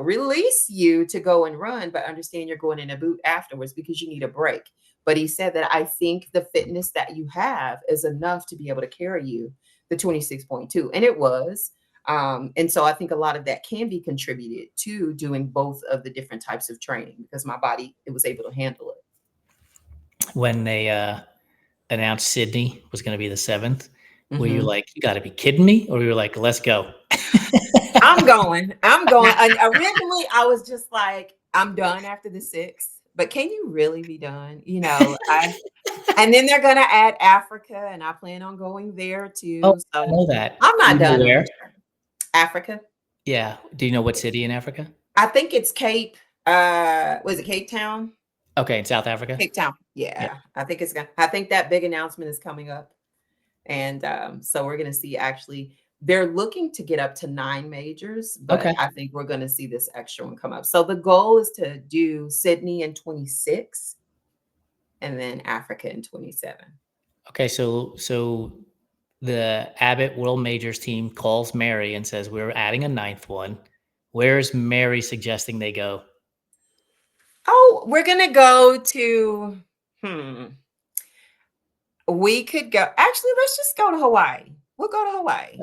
release you to go and run, but understand you're going in a boot afterwards because you need a break. But he said that I think the fitness that you have is enough to be able to carry you the 26.2. And it was. And so I think a lot of that can be contributed to doing both of the different types of training because my body, it was able to handle it. When they announced Sydney was going to be the 7th, were you Mhm. like, you got to be kidding me? Or you were like, let's go? I'm going. I'm going. And originally, I was just like, I'm done after the 6th. But can you really be done? And then they're gonna add Africa, and I plan on going there Oh, too. I So know that. I'm Do not you know done on where? this journey. Africa. Yeah. Do you know what city in Africa? I think it's Cape. Was it Cape Town? Okay, in South Africa. Cape Town. Yeah. Yeah, I think it's gonna. I think that big announcement is coming up. And so we're going to see actually, they're looking to get up to 9 majors, but Okay. I think we're going to see this extra one come up. So the goal is to do Sydney in 26 and then Africa in 27. Okay. So the Abbott World Majors team calls Mary and says, we're adding a 9th one. Where's Mary suggesting they go? Oh, we're going to go to, we could go, actually, let's just go to Hawaii. We'll go to Hawaii.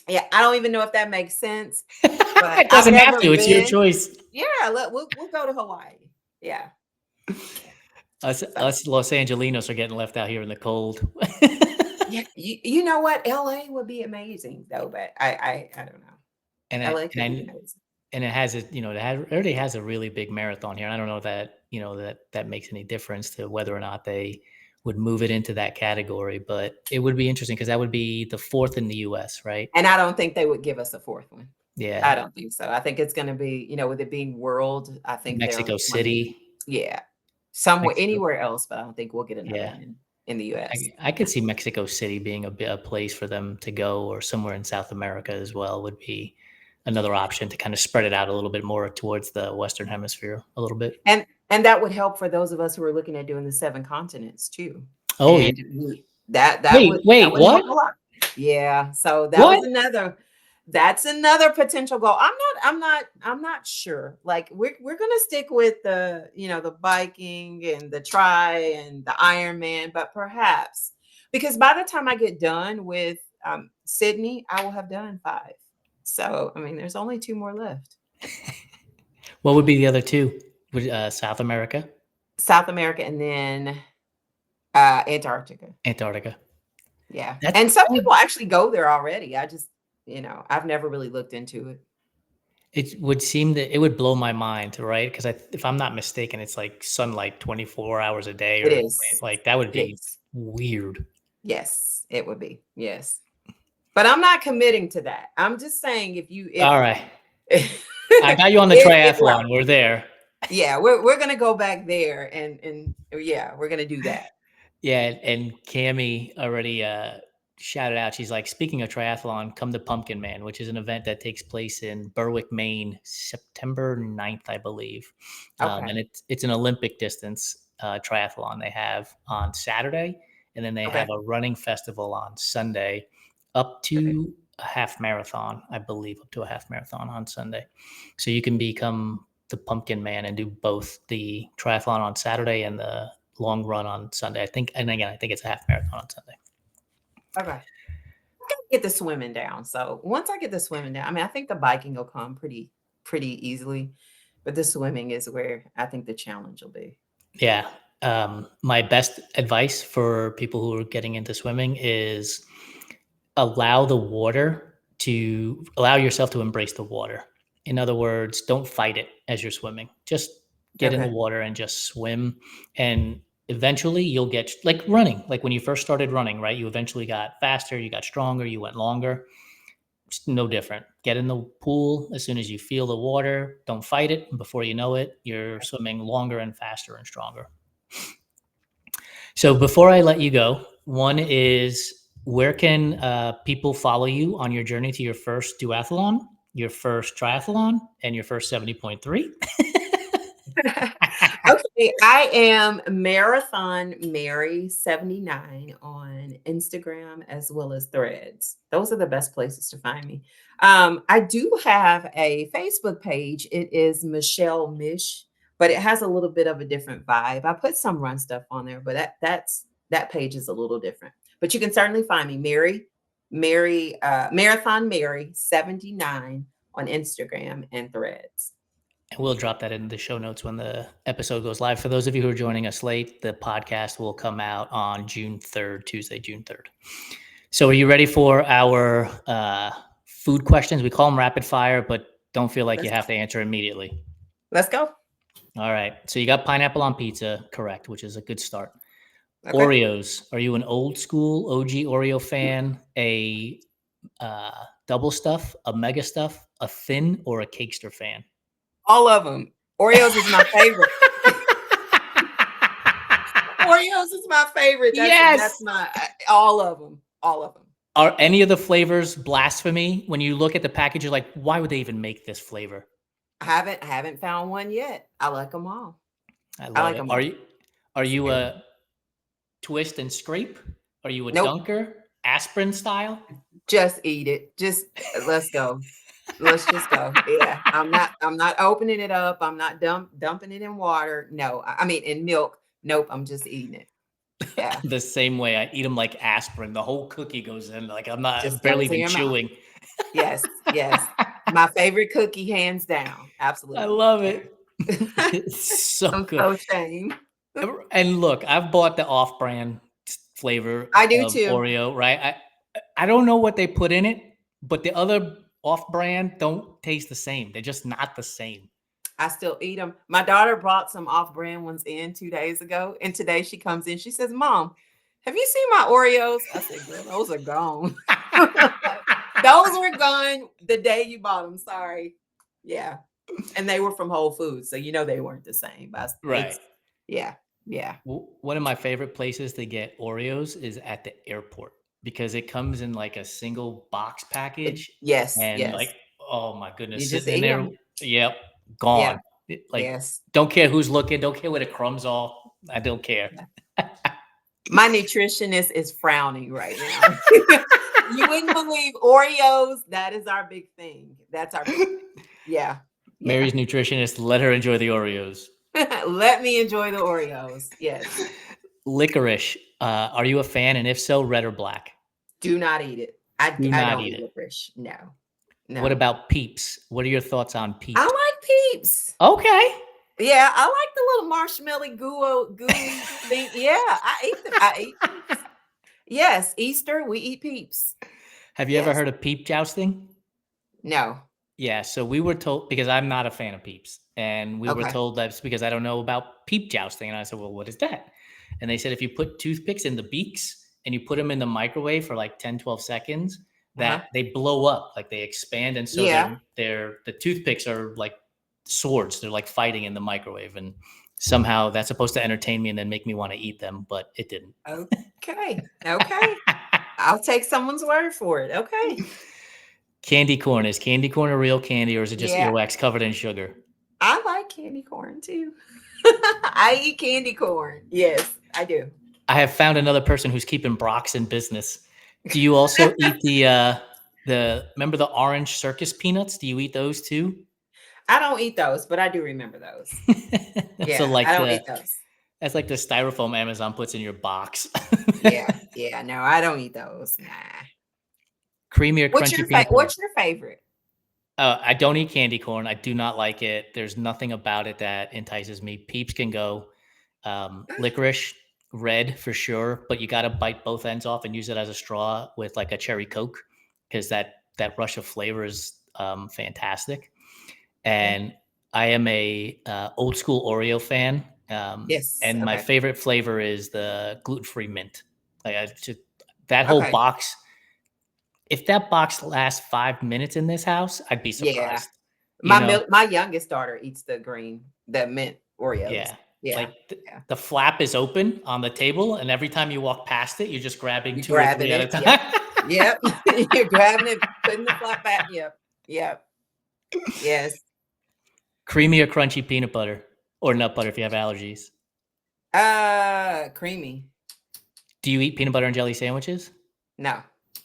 Yeah, I don't even know if that makes sense, but It I've doesn't have never to. It's your been. choice. Yeah, we'll go to Hawaii. Yeah. So. Us Los Angelinos are getting left out here in the cold. Yeah, you know what? LA would be amazing though, but I don't know. and I, LA and could be I, amazing. and it has it already has a really big marathon here. And I don't know that that makes any difference to whether or not they would move it into that category, but it would be interesting because that would be the 4th in the U.S., right? And I don't think they would give us a fourth one. I Yeah, don't think so. I think it's going to be, with it being world, I think they're Mexico wanting, City, yeah, somewhere, Mexico. anywhere else, but I don't think we'll get another Yeah, one in the US. I could see Mexico City being a place for them to go, or somewhere in South America as well would be another option to kind of spread it out a little bit more towards the Western Hemisphere a little bit. And that would help for those of us who are looking at doing the 7 continents too. Oh yeah. And that Wait, would help what? a lot. Yeah. So What? that's another potential goal. I'm not sure. Like we're gonna stick with the biking and the tri and the Ironman, but perhaps because by the time I get done with Sydney, I will have done 5. So I mean, there's only 2 more left. What would be the other two? Would South America, South America and then Antarctica. Antarctica? Yeah. That And some people actually go there already. I just, I've never really looked into it. it would seem that it would blow my mind, right? Because if I'm not mistaken, it's like sunlight 24 hours a day, It or is. like that would It be is. weird. Yes, it would be. Yes. But I'm not committing to that. I'm just saying if All right, if I got you on the it triathlon. works. We're there. Yeah, we're gonna go back there and yeah, we're gonna do that. Yeah, and Cami already shouted out. She's like, speaking of triathlon, come to Pumpkin Man, which is an event that takes place in Berwick, Maine, September 9th, I believe. And Okay. it's an Olympic distance triathlon they have on Saturday, and then they have Okay. a running festival on Sunday, up Okay. to a half marathon, I believe, up to a half marathon on Sunday. So you can become the Pumpkin Man and do both the triathlon on Saturday and the long run on Sunday. I think, and again, I think it's a half marathon on Sunday. Okay. I gotta get the swimming down. So once I get the swimming down, I mean, I think the biking will come pretty easily, but the swimming is where I think the challenge will be. Yeah. My best advice for people who are getting into swimming is allow yourself to embrace the water. In other words, don't fight it as you're swimming. Just get in the Okay. water and just swim. And eventually you'll get like running, like when you first started running, right? You eventually got faster, you got stronger, you went longer. It's no different. Get in the pool as soon as you feel the water. Don't fight it. And before you know it, you're swimming longer and faster and stronger. So before I let you go, one is where can people follow you on your journey to your first duathlon, your first triathlon, and your first 70.3? Okay, I am Marathon Mary 79 on Instagram as well as Threads. Those are the best places to find me. I do have a Facebook page. It is Michelle Mish, but it has a little bit of a different vibe. I put some run stuff on there, but that page is a little different. But you can certainly find me, Marathon Mary 79 on Instagram and Threads. And we'll drop that in the show notes when the episode goes live. For those of you who are joining us late, the podcast will come out on June 3rd, Tuesday, June 3rd. So are you ready for our food questions? We call them rapid fire, but don't feel like you have to answer immediately. Let's go. All right. So you got pineapple on pizza, correct, which is a good start. Okay. Oreos. Are you an old school OG Oreo fan, a double stuff, a mega stuff, a thin, or a cakester fan? All of them. Oreos is my favorite. Oreos is my favorite. That's my all of them. All of them. Are any of the flavors blasphemy? When you look at the package, you're like, why would they even make this flavor? I haven't found one yet. I like them all. I like them it. all. Are you a twist and scrape? Are you a Nope. dunker? Aspirin style? Just eat it. Just let's go. Let's just go. Yeah. I'm not opening it up. I'm not dumping it in water. No. I mean in milk. Nope. I'm just eating it. Yeah. The same way I eat them like aspirin. The whole cookie goes in. Like I'm Just barely goes in even your mouth. chewing. Yes. Yes. My favorite cookie, hands down. Absolutely. I love it. It's so I'm good. so ashamed. And look, I've bought the off-brand flavor I do of too. Oreo, right? I don't know what they put in it, but the other off-brand don't taste the same. They're just not the same. I still eat them. My daughter brought some off-brand ones in 2 days ago, and today she comes in. She says, "Mom, have you seen my Oreos?" I said, "Girl, those are gone. Those were gone the day you bought them. Sorry." Yeah, and they were from Whole Foods, so you know they weren't the same. But Right. Yeah. Yeah. One of my favorite places to get Oreos is at the airport because it comes in like a single box package. Yes. And Yes. like, oh my goodness, You just sitting in eat there. them. Yep. Gone. Yeah. Like, Yes. don't care who's looking. Don't care where the crumbs are. I don't care. Yeah. My nutritionist is frowning right now. You wouldn't believe Oreos. That is our big thing. That's our big thing. Yeah. Mary's nutritionist, let her enjoy the Oreos. Let me enjoy the Oreos. Yes. Licorice. Are you a fan? And if so, red or black? Do not eat it. I don't eat it. licorice. No. What about Peeps? What are your thoughts on Peeps? I like Peeps. Okay. Yeah, I like the little marshmallow gooey thing. Yeah, I eat them. I eat Peeps. Yes, Easter, we eat Peeps. Have you ever heard of peep jousting? No. Yeah, so we were told, because I'm not a fan of Peeps, and we were told that's because I don't know about peep jousting. And I said, well, what is that? And they said, if you put toothpicks in the beaks and you put them in the microwave for like 10, 12 seconds, that they blow up, like they expand. And so the toothpicks are like swords. They're like fighting in the microwave. And somehow that's supposed to entertain me and then make me want to eat them, but it didn't. Okay. Okay. I'll take someone's word for it. Okay. Candy corn. Is candy corn a real candy, or is it just earwax covered in sugar? I like candy corn too. I eat candy corn. Yes, I do. I have found another person who's keeping Brock's in business. Do you also eat remember the orange circus peanuts? Do you eat those too? I don't eat those, but I do remember those. Yeah, so like I don't eat those. That's like the styrofoam Amazon puts in your box. Yeah. No, I don't eat those. Nah. Creamy or crunchy peanut butter? What's your favorite? I don't eat candy corn. I do not like it. There's nothing about it that entices me. Peeps can go. Licorice, red for sure, but you got to bite both ends off and use it as a straw with like a cherry Coke because that rush of flavor is fantastic. And I am a old school Oreo fan. Yes. And my favorite flavor is the gluten-free mint. Like that whole box If that box lasts 5 minutes in this house, I'd be Yeah. surprised. You know? My youngest daughter eats the mint Oreos. Yeah. Yeah. Like Yeah. the flap is open on the table, and every time you walk past it, you're just grabbing You 2 or grabbing 3 at a it. Yep. time. Yep. You're grabbing it, putting the flap back. Yep. Yep. Yes. Creamy or crunchy peanut butter or nut butter if you have allergies. Creamy. Do you eat peanut butter and jelly sandwiches? No.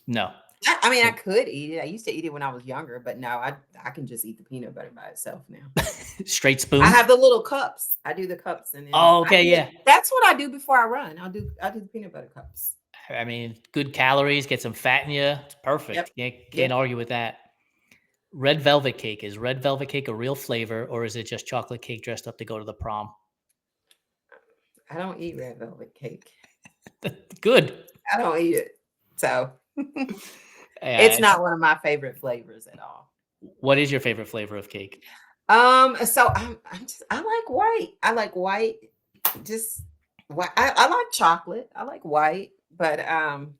No. I mean, I So could eat it. I used to eat it when I was younger, but now I can just eat the peanut butter by itself now. straight I spoon? have the little cups. I do the cups, and then Oh, okay, yeah. that's what I do before I run. I do the peanut butter cups. I mean, good calories, get some fat in you. It's Yep. perfect. Can't Yep. argue with that. Red velvet cake. Is red velvet cake a real flavor, or is it just chocolate cake dressed up to go to the prom? I don't eat red velvet cake. Good. I don't eat it. So it's Yeah. not one of my favorite flavors at all. What is your favorite flavor of cake? So I'm just I like white. I like white. Just white. I like chocolate. I like white, but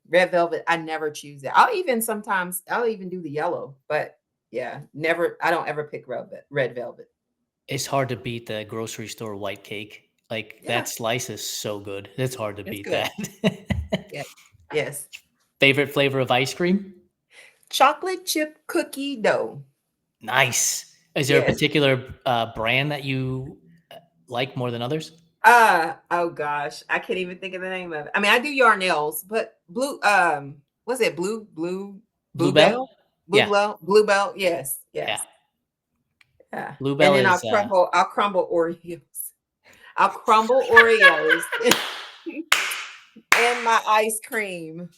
red velvet, I never choose it. I'll even do the yellow, but yeah, never I don't ever pick red velvet. It's hard to beat the grocery store white cake. Like that Yeah, slice is so good. It's hard to it's beat good. that. Yeah. Yes. Favorite flavor of ice cream? Chocolate chip cookie dough. Nice. Is there a Yes. particular brand that you like more than others? Oh gosh, I can't even think of the name of it. I mean, I do Yarnell's, but was it Bluebell? Yeah, Bluebell? Yes, yeah. yes, yeah. And Bluebell then is I'll crumble Oreos. I'll crumble Oreos and my ice cream.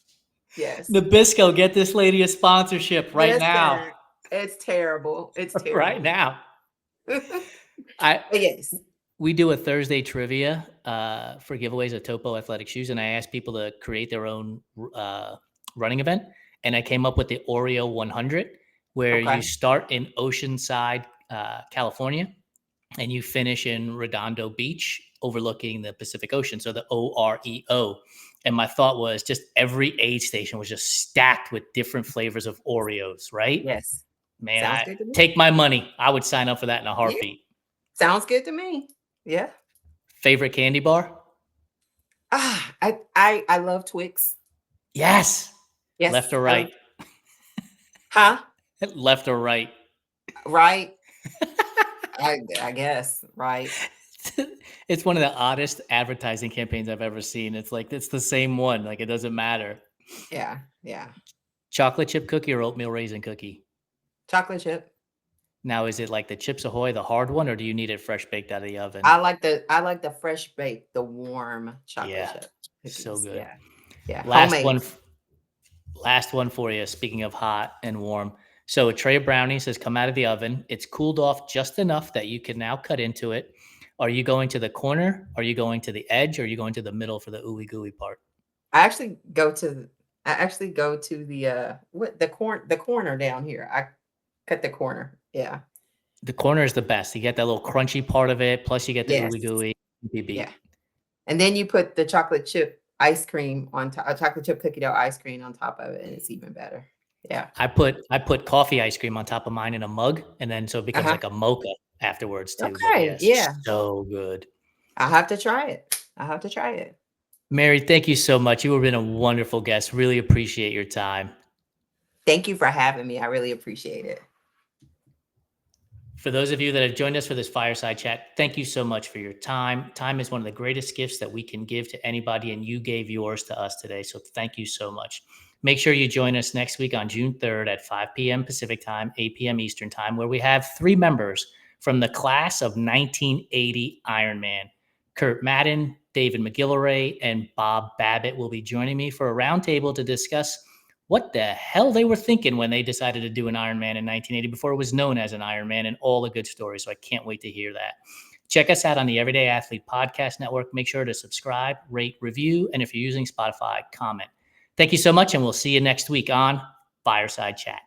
Yes. Nabisco. Get this lady a sponsorship right now. Listen, it's terrible. It's Right terrible. now. But I yes. We do a Thursday trivia for giveaways of Topo athletic shoes, and I asked people to create their own running event. And I came up with the Oreo 100, where you Okay. start in Oceanside, California, and you finish in Redondo Beach, overlooking the Pacific Ocean. So the OREO. And my thought was just every aid station was just stacked with different flavors of Oreos, right? Yes. Man, Sounds I good to me. take my money. I would sign up for that in a Yeah. heartbeat. Sounds good to me. Yeah. Favorite candy bar? I love Twix. Yes. Left Yes, or I love right? huh? Left or right? Right? I guess, right? It's one of the oddest advertising campaigns I've ever seen. It's like it's the same one. Like it doesn't matter. Yeah, yeah. Chocolate chip cookie or oatmeal raisin cookie? Chocolate chip. Now, is it like the Chips Ahoy, the hard one, or do you need it fresh baked out of the oven? I like the fresh baked, the warm chocolate Yeah, chip so cookies. good. Yeah. Yeah, Last homemade. one, last one for you. Speaking of hot and warm, so a tray of brownies has come out of the oven. It's cooled off just enough that you can now cut into it. Are you going to the corner? Are you going to the edge? Or are you going to the middle for the ooey gooey part? I actually go to the corner down here. I cut the corner. Yeah. The corner is the best. You get that little crunchy part of it, plus you get the Yes. ooey gooey. Be Yeah. beat. And then you put the chocolate chip ice cream on top, chocolate chip cookie dough ice cream on top of it, and it's even better. Yeah. I put coffee ice cream on top of mine in a mug, and then so it becomes Uh-huh. like a mocha afterwards too. But Okay. yes, Yeah. so good. I'll have to try it. I'll have to try it. Mary, thank you so much. You have been a wonderful guest. Really appreciate your time. Thank you for having me. I really appreciate it. For those of you that have joined us for this fireside chat, thank you so much for your time. Time is one of the greatest gifts that we can give to anybody, and you gave yours to us today. So thank you so much. Make sure you join us next week on June 3rd at 5 p.m. Pacific time, 8 p.m. Eastern time, where we have 3 members from the class of 1980 Ironman. Kurt Madden, David McGillivray, and Bob Babbitt will be joining me for a roundtable to discuss what the hell they were thinking when they decided to do an Ironman in 1980 before it was known as an Ironman, and all the good stories. So I can't wait to hear that. Check us out on the Everyday Athlete Podcast Network. Make sure to subscribe, rate, review, and if you're using Spotify, comment. Thank you so much, and we'll see you next week on Fireside Chat.